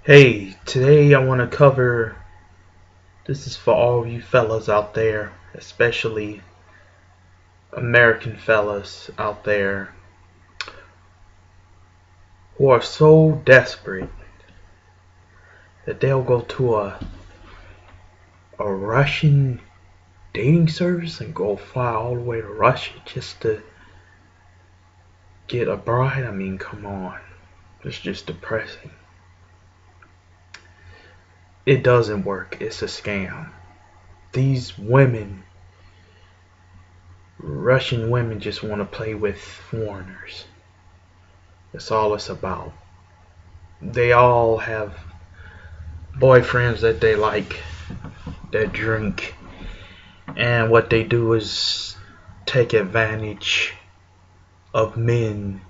Hey, today I want to cover, this is for all you fellas out there, especially American fellas out there who are so desperate that they'll go to a Russian dating service and go fly all the way to Russia just to get a bride. I mean, come on. It's just depressing. It doesn't work. It's a scam. These women, Russian women, just want to play with foreigners. That's all it's about. They all have boyfriends that they like, that drink, and what they do is take advantage of men,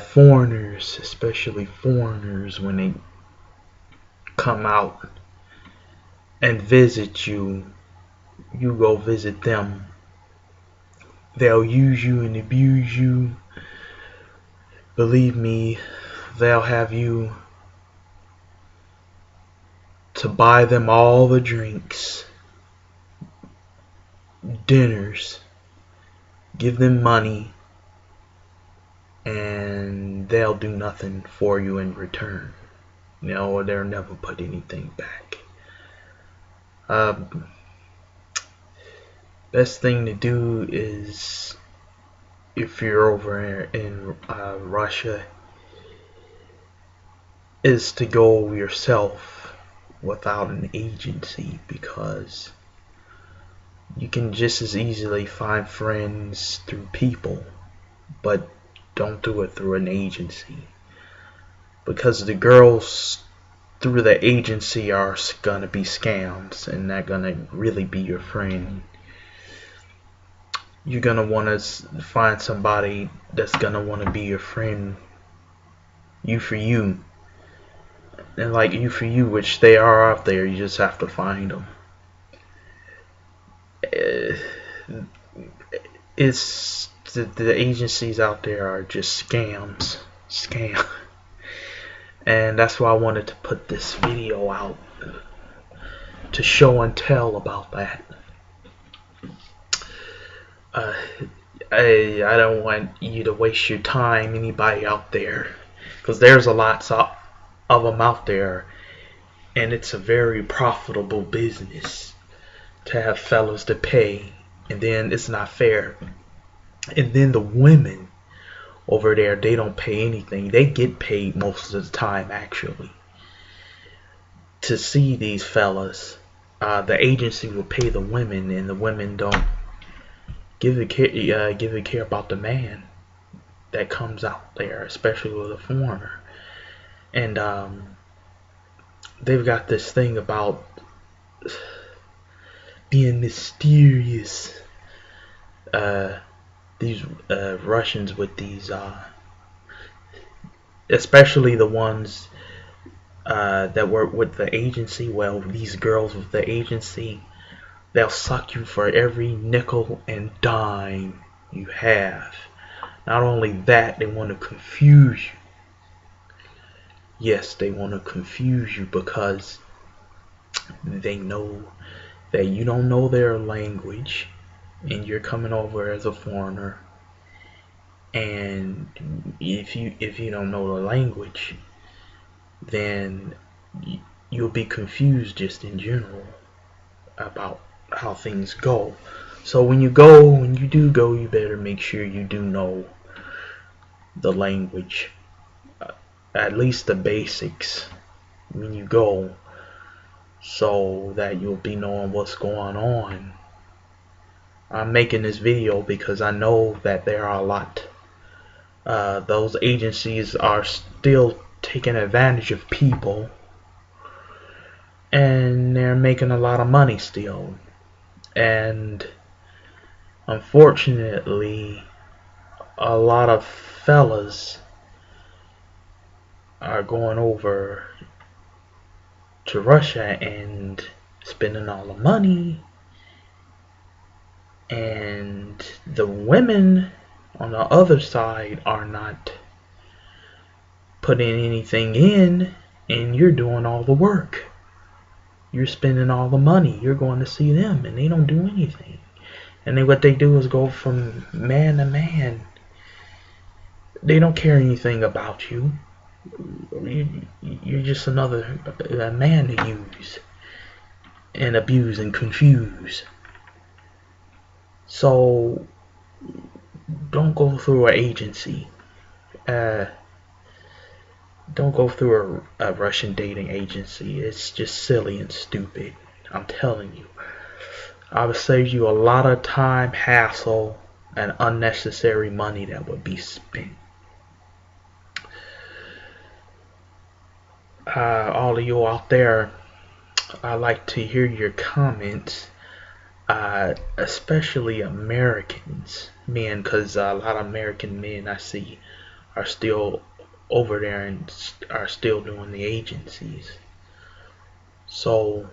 foreigners, especially foreigners, when they come out and visit you. You go visit them. They'll use you and abuse you. Believe me, they'll have you to buy them all the drinks, dinners, give them money, and they'll do nothing for you in return. Or they'll never put anything back. Best thing to do is, if you're over in Russia, is to go yourself without an agency, because you can just as easily find friends through people, but don't do it through an agency, because the girls through the agency are gonna be scams and not gonna really be your friend. You're gonna want to find somebody that's gonna want to be your friend, you for you, and like you for you, which they are out there. You just have to find them. It's the agencies out there are just scam, and that's why I wanted to put this video out to show and tell about that. I don't want you to waste your time, anybody out there, because there's a lot of them out there, and it's a very profitable business to have fellas to pay, and then it's not fair. And then the women over there, they don't pay anything. They get paid most of the time, actually, to see these fellas. The agency will pay the women, and the women don't give a care about the man that comes out there, especially with a foreigner. And they've got this thing about being mysterious. These Russians with these, especially the ones that work with the agency. Well, these girls with the agency, they'll suck you for every nickel and dime you have. Not only that, they want to confuse you. Yes, they want to confuse you because they know that you don't know their language and you're coming over as a foreigner. And if you don't know the language, then you'll be confused just in general about how things go. So when you do go, you better make sure you do know the language, at least the basics, when you go, so that you'll be knowing what's going on. I'm making this video because I know that there are a lot. Those agencies are still taking advantage of people, and they're making a lot of money still. And unfortunately, a lot of fellas are going over to Russia and spending all the money, and the women on the other side are not putting anything in, and you're doing all the work. You're spending all the money. You're going to see them, and they don't do anything. And then what they do is go from man to man. They don't care anything about you. You're just another man to use and abuse and confuse. So don't go through an agency. Don't go through a Russian dating agency. It's just silly and stupid. I'm telling you. I would save you a lot of time, hassle, and unnecessary money that would be spent. All of you out there, I'd like to hear your comments, especially Americans, men, because a lot of American men I see are still over there and are still doing the agencies. So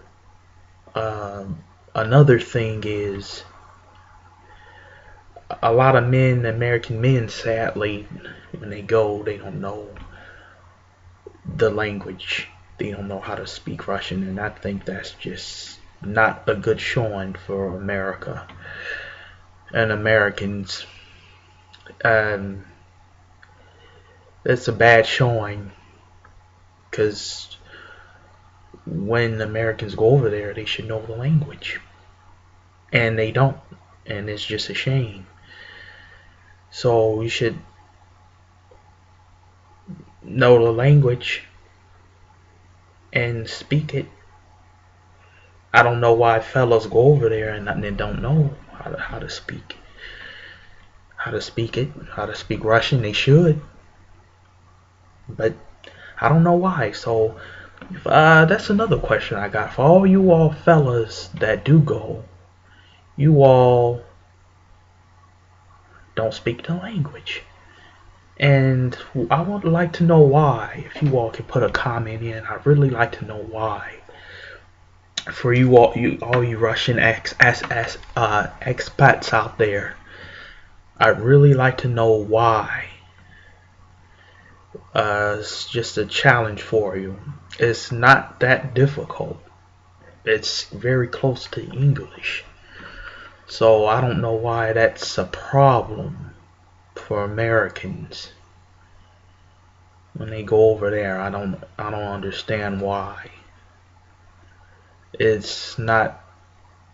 another thing is, a lot of men, American men, sadly, when they go, they don't know the language. They don't know how to speak Russian, and I think that's just not a good showing for America and Americans. It's a bad showing, because when Americans go over there, they should know the language, and they don't, and it's just a shame. So you should know the language and speak it. I don't know why fellas go over there and don't know how to speak it, how to speak Russian. They should, but I don't know why. So that's another question I got for all you all fellas that do go. You all don't speak the language, and I would like to know why. If you all could put a comment in, I'd really like to know why. For you all you Russian expats out there, I'd really like to know why. It's just a challenge for you. It's not that difficult. It's very close to English. So I don't know why that's a problem for Americans when they go over there. I don't understand why. It's not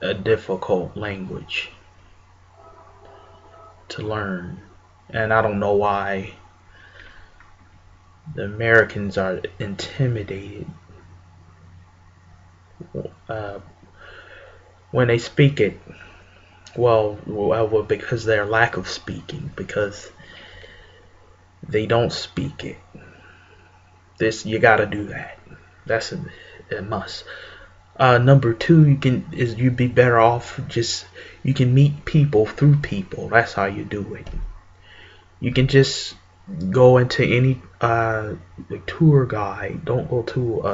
a difficult language to learn, and I don't know why the Americans are intimidated when they speak it. Well, because their lack of speaking, because they don't speak it. You gotta do that. That's a must. Number two, you'd be better off you can meet people through people. That's how you do it. You can just go into any tour guide. Don't go to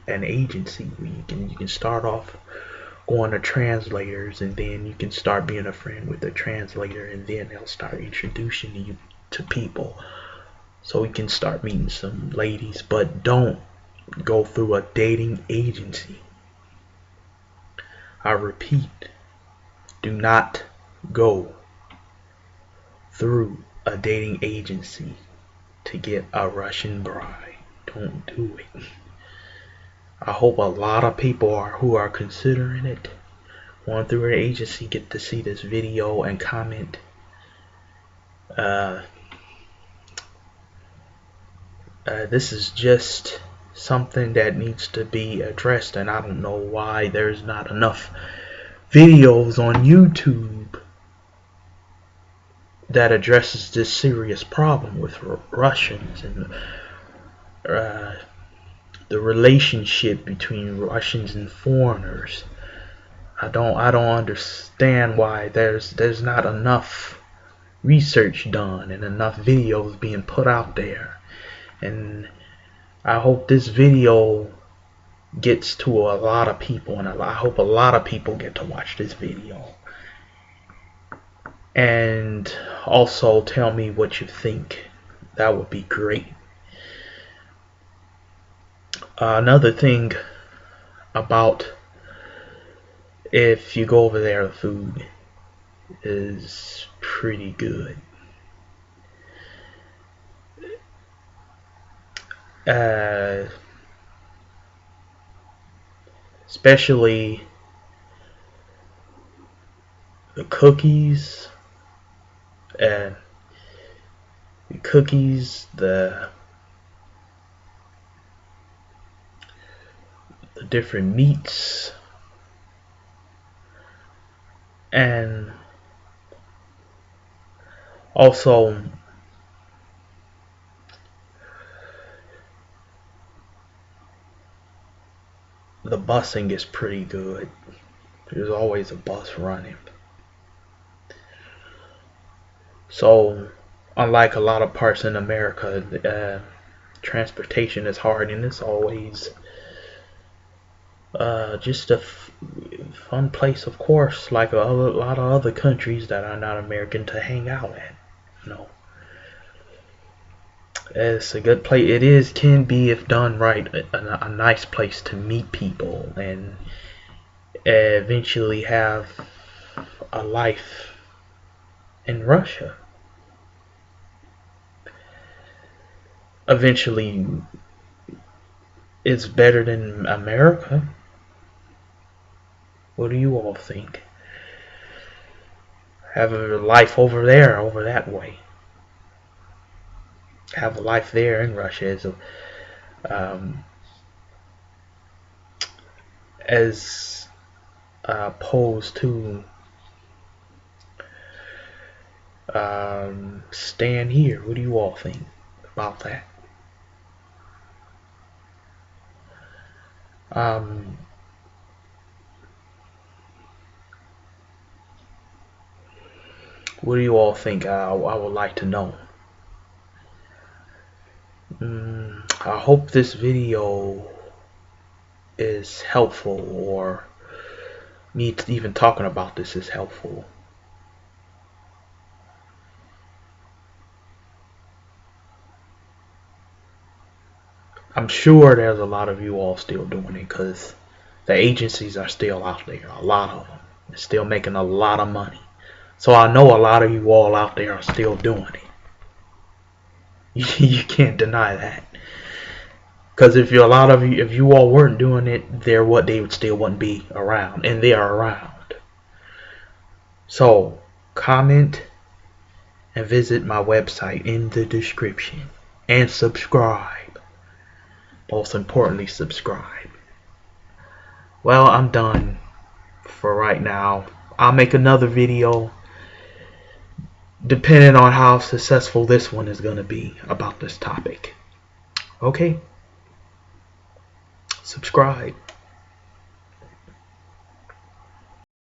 an agency. You can start off going to translators, and then you can start being a friend with the translator, and then they'll start introducing you to people, so you can start meeting some ladies. But don't go through a dating agency. I repeat, do not go through a dating agency to get a Russian bride. Don't do it. I hope a lot of people who are considering it, going through an agency, get to see this video and comment. This is just something that needs to be addressed, and I don't know why there's not enough videos on YouTube that addresses this serious problem with Russians and the relationship between Russians and foreigners. I don't understand why there's not enough research done and enough videos being put out there. And I hope this video gets to a lot of people, and I hope a lot of people get to watch this video. And also tell me what you think. That would be great. Another thing about if you go over there, the food is pretty good. Especially the cookies, and the different meats, and also the busing is pretty good. There's always a bus running. So, unlike a lot of parts in America, transportation is hard, and it's always just a fun place, of course, like a lot of other countries that are not American, to hang out at. You know, it's a good place. Can be, if done right, a nice place to meet people and eventually have a life in Russia. Eventually, it's better than America. What do you all think? Have a life over there, over that way. Have a life there in Russia as opposed to staying here. What do you all think about that? What do you all think? I would like to know. I hope this video is helpful, or me even talking about this is helpful. I'm sure there's a lot of you all still doing it, because the agencies are still out there. A lot of them. They're still making a lot of money. So I know a lot of you all out there are still doing it. You can't deny that. Because if you all weren't doing it, they still wouldn't be around, and they are around. So comment and visit my website in the description, and subscribe. Most importantly, subscribe. Well, I'm done for right now. I'll make another video depending on how successful this one is going to be about this topic. Okay? Subscribe.